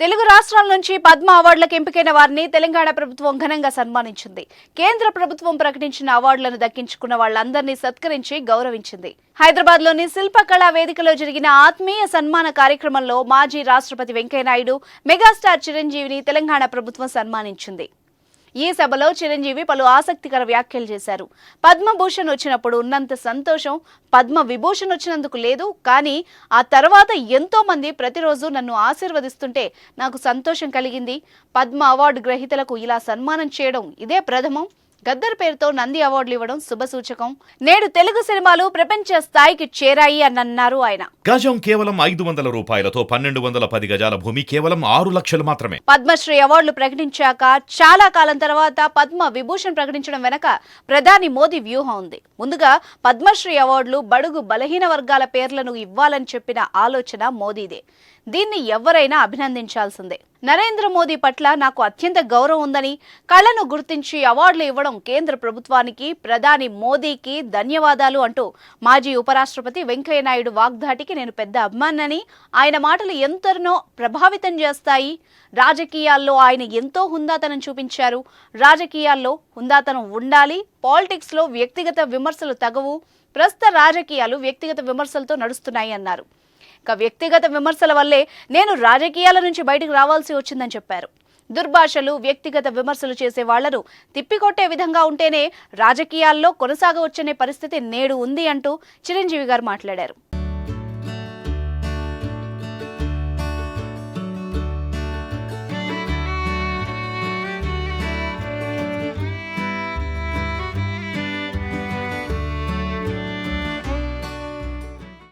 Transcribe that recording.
తెలుగు రాష్ట్రాల నుంచి పద్మ అవార్డులకు ఎంపికైన వారిని తెలంగాణ ప్రభుత్వం ఘనంగా సన్మానించింది. కేంద్ర ప్రభుత్వం ప్రకటించిన అవార్డులను దక్కించుకున్న వాళ్లందరినీ సత్కరించి గౌరవించింది. హైదరాబాద్లోని శిల్పకళా వేదికలో జరిగిన ఆత్మీయ సన్మాన కార్యక్రమంలో మాజీ రాష్ట్రపతి వెంకయ్యనాయుడు, మెగాస్టార్ చిరంజీవిని తెలంగాణ ప్రభుత్వం సన్మానించింది. ఈ సభలో చిరంజీవి పలు ఆసక్తికర వ్యాఖ్యలు చేశారు. పద్మభూషణ్ వచ్చినప్పుడు ఉన్నంత సంతోషం పద్మ విభూషణ్ వచ్చినందుకు లేదు, కానీ ఆ తర్వాత ఎంతో మంది ప్రతిరోజు నన్ను ఆశీర్వదిస్తుంటే నాకు సంతోషం కలిగింది. పద్మ అవార్డు గ్రహీతలకు ఇలా సన్మానం చేయడం ఇదే ప్రథమం. గద్దర్ పేరుతో నంది అవార్డులు ఇవ్వడం శుభసూచకం. నేడు తెలుగు సినిమాలు ప్రపంచ స్థాయికి చేరాయి అని అన్నారు ఆయన. గజం కేవలం 500 రూపాయలతో 1210 గజాల భూమి కేవలం 6 లక్షలు మాత్రమే. పద్మశ్రీ అవార్డులు ప్రకటించాక చాలా కాలం తర్వాత పద్మ విభూషణ్ ప్రకటించడం వెనక ప్రధాని మోదీ వ్యూహం ఉంది. ముందుగా పద్మశ్రీ అవార్డులు బడుగు బలహీన వర్గాల పేర్లను ఇవ్వాలని చెప్పిన ఆలోచన మోదీదే. దీన్ని ఎవరైనా అభినందించాల్సిందే. నరేంద్ర మోదీ పట్ల నాకు అత్యంత గౌరవం ఉందని, కళను గుర్తించి అవార్డులు ఇవ్వడం కేంద్ర ప్రభుత్వానికి, ప్రధాని మోదీకి ధన్యవాదాలు అంటూ మాజీ ఉపరాష్ట్రపతి వెంకయ్యనాయుడు వాగ్దాటికి నేను పెద్ద అభిమానని, ఆయన మాటలు ఎంతనో ప్రభావితం చేస్తాయి. రాజకీయాల్లో ఆయన ఎంతో హుందాతనం చూపించారు. రాజకీయాల్లో హుందాతనం ఉండాలి. పాలిటిక్స్లో వ్యక్తిగత విమర్శలు తగవు. ప్రస్తుత రాజకీయాలు వ్యక్తిగత విమర్శలతో నడుస్తున్నాయి అన్నారు. వ్యక్తిగత విమర్శల వల్లే నేను రాజకీయాల నుంచి బయటకు రావాల్సి వచ్చిందని చెప్పారు. దుర్భాషలు, వ్యక్తిగత విమర్శలు చేసే వాళ్లను తిప్పికొట్టే విధంగా ఉంటేనే రాజకీయాల్లో కొనసాగవచ్చనే పరిస్థితి నేడు ఉంది అంటూ చిరంజీవి గారు మాట్లాడారు.